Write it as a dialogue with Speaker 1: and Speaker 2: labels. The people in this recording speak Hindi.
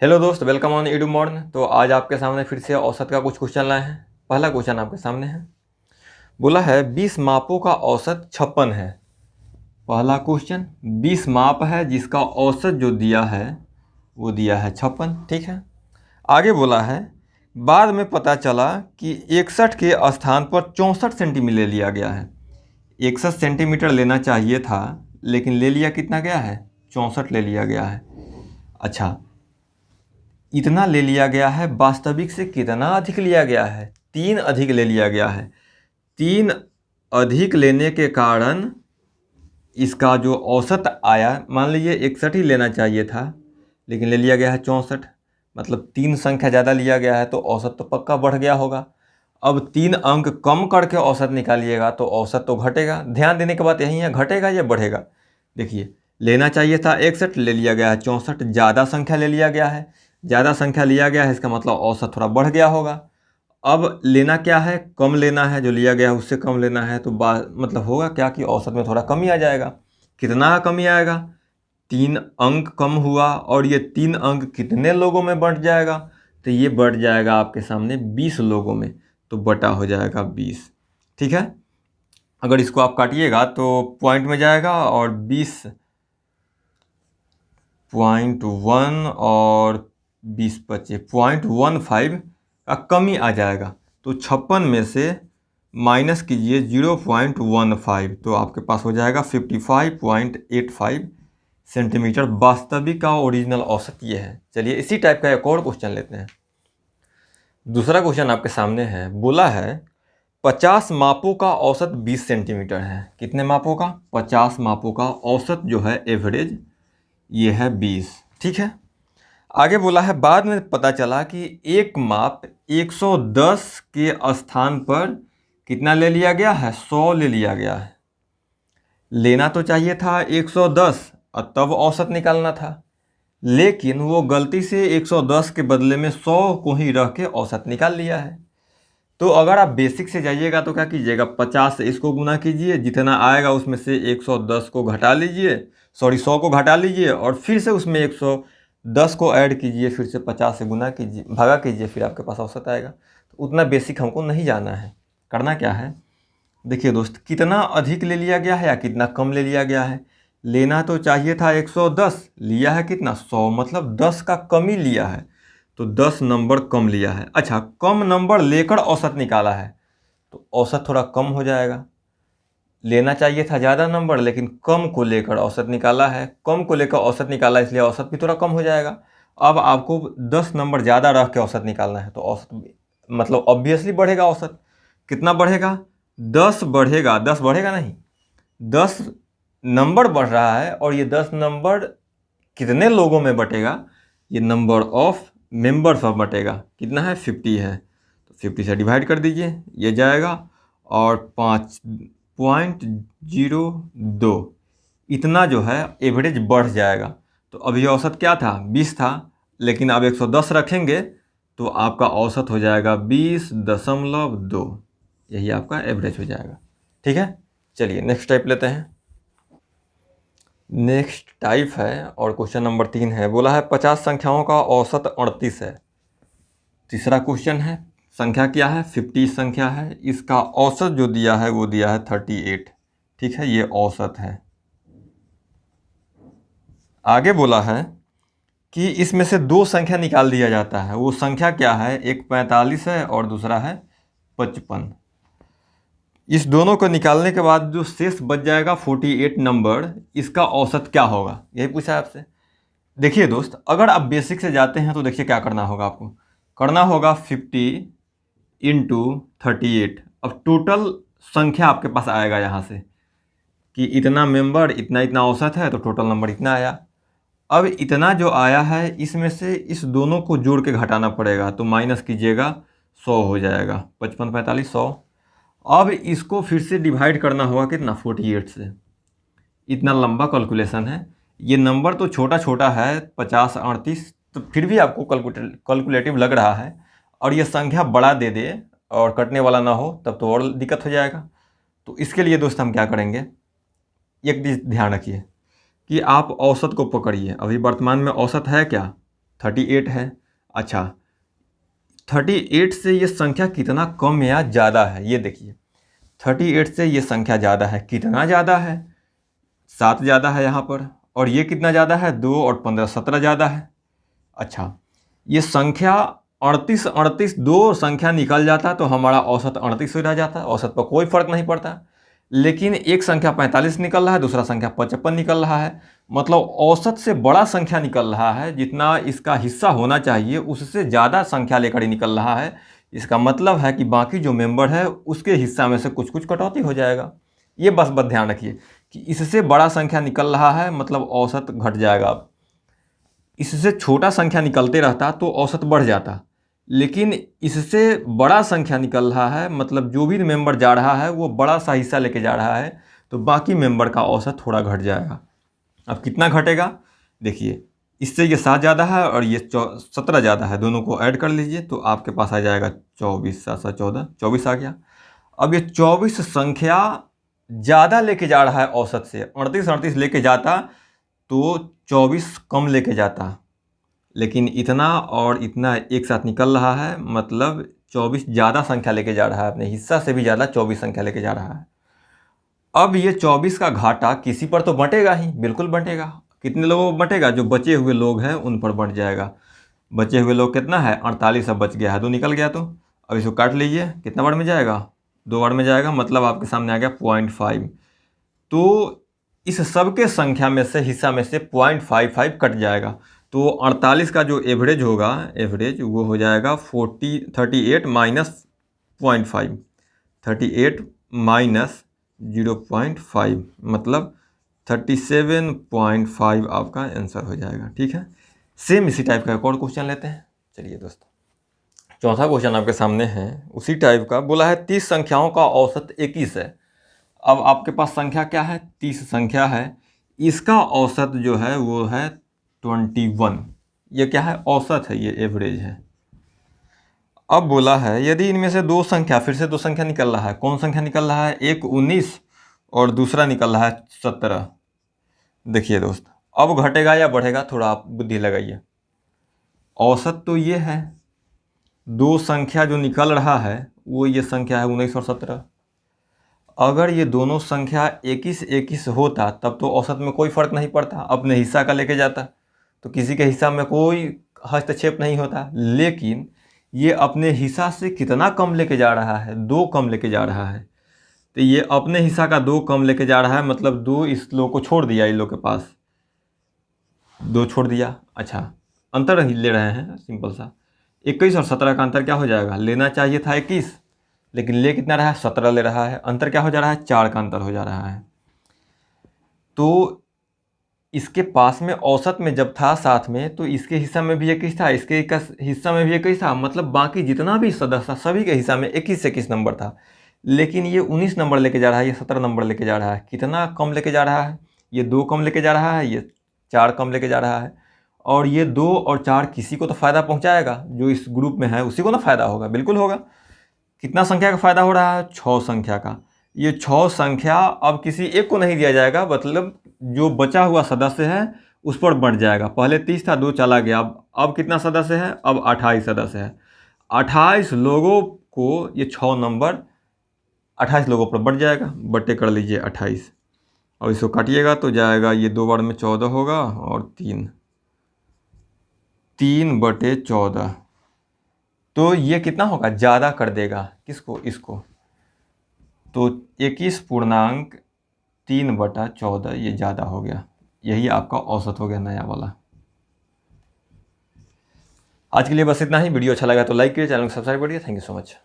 Speaker 1: हेलो दोस्त, वेलकम ऑन एडू मॉर्न। तो आज आपके सामने फिर से औसत का कुछ क्वेश्चन लाए हैं। पहला क्वेश्चन आपके सामने है, बोला है 20 मापों का औसत 56 है। पहला क्वेश्चन, 20 माप है जिसका औसत जो दिया है वो दिया है 56। ठीक है। आगे बोला है, बाद में पता चला कि 61 के स्थान पर 64 सेंटीमीटर ले लिया गया है। 61 सेंटीमीटर लेना चाहिए था, लेकिन ले लिया कितना गया है, 64 ले लिया गया है। अच्छा, इतना ले लिया गया है, वास्तविक से कितना अधिक लिया गया है, 3 अधिक ले लिया गया है। 3 अधिक लेने के कारण इसका जो औसत आया, मान लीजिए 61 ही लेना चाहिए था, लेकिन ले लिया गया है 64। मतलब 3 संख्या ज़्यादा लिया गया है तो औसत तो पक्का बढ़ गया होगा। अब 3 अंक कम करके औसत निकालिएगा तो औसत तो घटेगा। ध्यान देने की बात यही है, घटेगा या बढ़ेगा। देखिए, लेना चाहिए था 61, ले लिया गया है 64। ज़्यादा संख्या ले लिया गया है, ज़्यादा संख्या लिया गया है, इसका मतलब औसत थोड़ा बढ़ गया होगा। अब लेना क्या है, कम लेना है, जो लिया गया है उससे कम लेना है, तो मतलब होगा क्या कि औसत में थोड़ा कमी आ जाएगा। कितना कमी आएगा, 3 अंक कम हुआ। और ये 3 अंक कितने लोगों में बढ़ जाएगा, तो ये बढ़ जाएगा आपके सामने 20 लोगों में, तो बटा हो जाएगा 20। ठीक है। अगर इसको आप काटिएगा तो पॉइंट में जाएगा और 20.1 और 20 बचे 0.15 का कमी आ जाएगा। तो 56 में से माइनस कीजिए 0.15, तो आपके पास हो जाएगा 55.85 सेंटीमीटर। वास्तविक का ओरिजिनल औसत ये है। चलिए इसी टाइप का एक और क्वेश्चन लेते हैं। दूसरा क्वेश्चन आपके सामने है, बोला है 50 मापों का औसत 20 सेंटीमीटर है। कितने मापों का, 50 मापों का औसत जो है एवरेज ये है 20। ठीक है। आगे बोला है, बाद में पता चला कि एक माप 110 के स्थान पर कितना ले लिया गया है, 100 ले लिया गया है। लेना तो चाहिए था 110 और तब औसत निकालना था, लेकिन वो गलती से 110 के बदले में 100 को ही रख के औसत निकाल लिया है। तो अगर आप बेसिक से जाइएगा तो क्या कीजिएगा, 50 से इसको गुना कीजिए, जितना आएगा उसमें से 110 को घटा लीजिए, सॉरी 100 को घटा लीजिए, और फिर से उसमें 110 को ऐड कीजिए, फिर से 50 से गुना कीजिए, भागा कीजिए, फिर आपके पास औसत आएगा। तो उतना बेसिक हमको नहीं जाना है। करना क्या है, देखिए दोस्त, कितना अधिक ले लिया गया है या कितना कम ले लिया गया है। लेना तो चाहिए था 110, लिया है कितना, 100, मतलब 10 का कमी लिया है, तो 10 नंबर कम लिया है। अच्छा, कम नंबर लेकर औसत निकाला है, तो औसत थोड़ा कम हो जाएगा। लेना चाहिए था ज़्यादा नंबर, लेकिन कम को लेकर औसत निकाला है, कम को लेकर औसत निकाला, इसलिए औसत भी थोड़ा कम हो जाएगा। अब आपको 10 नंबर ज़्यादा रख के औसत निकालना है, तो औसत मतलब ऑब्वियसली बढ़ेगा। औसत कितना बढ़ेगा, 10 बढ़ेगा, 10 बढ़ेगा नहीं, 10 नंबर बढ़ रहा है। और ये 10 नंबर कितने लोगों में बटेगा, ये नंबर ऑफ मेंबर्स ऑफ बटेगा। कितना है, 50 है, तो 50 से डिवाइड कर दीजिए, ये जाएगा, और 5.02 इतना जो है एवरेज बढ़ जाएगा। तो अभी औसत क्या था, 20 था, लेकिन अब 110 रखेंगे तो आपका औसत हो जाएगा 20.2। यही आपका एवरेज हो जाएगा। ठीक है। चलिए नेक्स्ट टाइप लेते हैं। नेक्स्ट टाइप है और क्वेश्चन नंबर 3 है, बोला है 50 संख्याओं का औसत 38 है। तीसरा क्वेश्चन है, संख्या क्या है, 50 संख्या है, इसका औसत जो दिया है वो दिया है 38। ठीक है, ये औसत है। आगे बोला है कि इसमें से 2 संख्या निकाल दिया जाता है। वो संख्या क्या है, एक 45 है और दूसरा है 55। इस दोनों को निकालने के बाद जो शेष बच जाएगा 48 नंबर, इसका औसत क्या होगा, यही पूछा है आपसे। देखिए दोस्त, अगर आप बेसिक से जाते हैं तो देखिए क्या करना होगा आपको। करना होगा 50 इंटू 38। अब टोटल संख्या आपके पास आएगा यहाँ से कि इतना मेंबर, इतना इतना औसत है, तो टोटल नंबर इतना आया। अब इतना जो आया है इसमें से इस दोनों को जोड़ के घटाना पड़ेगा, तो माइनस कीजिएगा, 100 हो जाएगा, 55 45 100। अब इसको फिर से डिवाइड करना होगा कितना, 48 से। इतना लंबा कैलकुलेशन है। ये नंबर तो छोटा छोटा है, 50 38, तो फिर भी आपको कैलकुलेटिव लग रहा है, और ये संख्या बड़ा दे दे और कटने वाला ना हो तब तो और दिक्कत हो जाएगा। तो इसके लिए दोस्त हम क्या करेंगे, एक चीज़ ध्यान रखिए कि आप औसत को पकड़िए। अभी वर्तमान में औसत है क्या, 38 है। अच्छा, 38 से ये संख्या कितना कम या ज़्यादा है, ये देखिए। 38 से ये संख्या ज़्यादा है, कितना ज़्यादा है? 7 ज़्यादा है यहाँ पर। और ये कितना ज़्यादा है? 2 और 15 17 ज़्यादा है। अच्छा, ये संख्या 38 38 दो संख्या निकल जाता तो हमारा औसत 38 हो रह जाता, औसत पर कोई फर्क नहीं पड़ता। लेकिन एक संख्या 45 निकल रहा है, दूसरा संख्या 55 निकल रहा है, मतलब औसत से बड़ा संख्या निकल रहा है। जितना इसका हिस्सा होना चाहिए उससे ज़्यादा संख्या लेकर ही निकल रहा है। इसका मतलब है कि बाकी जो मेंबर है उसके हिस्सा में से कुछ कुछ कटौती हो जाएगा। ये बस ध्यान रखिए कि इससे बड़ा संख्या निकल रहा है मतलब औसत घट जाएगा। अब इससे छोटा संख्या निकलते रहता तो औसत बढ़ जाता, लेकिन इससे बड़ा संख्या निकल रहा है मतलब जो भी मेंबर जा रहा है वो बड़ा सा हिस्सा लेके जा रहा है, तो बाकी मेंबर का औसत थोड़ा घट जाएगा। अब कितना घटेगा देखिए, इससे ये 7 ज़्यादा है और ये 17 ज़्यादा है, दोनों को ऐड कर लीजिए तो आपके पास आ जाएगा 24, 7 7 14, 24 आ गया। अब ये 24 संख्या ज़्यादा लेके जा रहा है औसत से, 38 38 लेके जाता तो 24 कम लेके जाता, लेकिन इतना और इतना एक साथ निकल रहा है मतलब 24 ज़्यादा संख्या लेके जा रहा है, अपने हिस्सा से भी ज़्यादा 24 संख्या लेके जा रहा है। अब ये 24 का घाटा किसी पर तो बंटेगा ही, बिल्कुल बंटेगा। कितने लोगों को बंटेगा? जो बचे हुए लोग हैं उन पर बंट जाएगा। बचे हुए लोग कितना है? 48 अब बच गया है, 2 निकल गया तो अब इसको काट लीजिए, कितना बार में जाएगा? 2 बार में जाएगा, मतलब आपके सामने आ गया 0.5। तो इस सब के संख्या में से हिस्सा में से 0.55 कट जाएगा, तो 48 का जो एवरेज होगा, एवरेज वो हो जाएगा 38 माइनस 0.5, 38 माइनस 0.5 मतलब 37.5 आपका आंसर हो जाएगा। ठीक है, सेम इसी टाइप का एक और क्वेश्चन लेते हैं। चलिए दोस्तों, चौथा क्वेश्चन आपके सामने है, उसी टाइप का। बोला है 30 संख्याओं का औसत 21 है। अब आपके पास संख्या क्या है? 30 संख्या है, इसका औसत जो है वो है 21। ये क्या है? औसत है, ये एवरेज है। अब बोला है यदि इनमें से दो संख्या, फिर से दो संख्या निकल रहा है। कौन संख्या निकल रहा है? एक 19 और दूसरा निकल रहा है 17। देखिए दोस्त, अब घटेगा या बढ़ेगा, थोड़ा आप बुद्धि लगाइए। औसत तो ये है, दो संख्या जो निकल रहा है वो ये संख्या है 19 और 17। अगर ये दोनों संख्या 21 21 होता तब तो औसत में कोई फर्क नहीं पड़ता, अपने हिस्सा का लेके जाता तो किसी के हिस्सा में कोई हस्तक्षेप नहीं होता। लेकिन ये अपने हिस्सा से कितना कम लेके जा रहा है? 2 कम लेके जा रहा है। तो ये अपने हिस्सा का 2 कम लेके जा रहा है, मतलब 2 इस लोग को छोड़ दिया, इन लोग के पास 2 छोड़ दिया। अच्छा, अंतर ले रहे हैं सिंपल सा। 21 और 17 का अंतर क्या हो जाएगा? लेना चाहिए था 21, लेकिन ले कितना रहा है? 17 ले रहा है। अंतर क्या हो जा रहा है? 4 का अंतर हो जा रहा है। तो इसके पास में औसत में जब था साथ में, तो इसके हिस्सा में भी 21 था, इसके हिस्सा में भी 21 था, मतलब बाकी जितना भी सदस्य था सभी के हिस्सा में 21 से 21 नंबर था। लेकिन ये 19 नंबर लेके जा रहा है, ये 17 नंबर लेके जा रहा है। कितना कम लेके जा रहा है? ये 2 कम लेके जा रहा है, ये 4 कम लेके जा रहा है। और ये 2 और 4 किसी को तो फ़ायदा पहुँचाएगा, जो इस ग्रुप में है उसी को ना फ़ायदा होगा, बिल्कुल होगा। कितना संख्या का फ़ायदा हो रहा है? 6 संख्या का। ये 6 संख्या अब किसी एक को नहीं दिया जाएगा, मतलब जो बचा हुआ सदस्य है उस पर बढ़ जाएगा। पहले 30 था, 2 चला गया, अब कितना सदस्य है? अब 28 सदस्य है। 28 लोगों को ये 6 नंबर 28 लोगों पर बढ़ जाएगा। बट्टे कर लीजिए 28 और इसको काटिएगा तो जाएगा, ये 2 बार में 14 होगा और 3/14। तो ये कितना होगा? ज़्यादा कर देगा किसको? इसको। तो 21.3/14 ये ज़्यादा हो गया। यही आपका औसत हो गया नया वाला। आज के लिए बस इतना ही। वीडियो अच्छा लगा तो लाइक करिए, चैनल को सब्सक्राइब करिए। Thank you so much.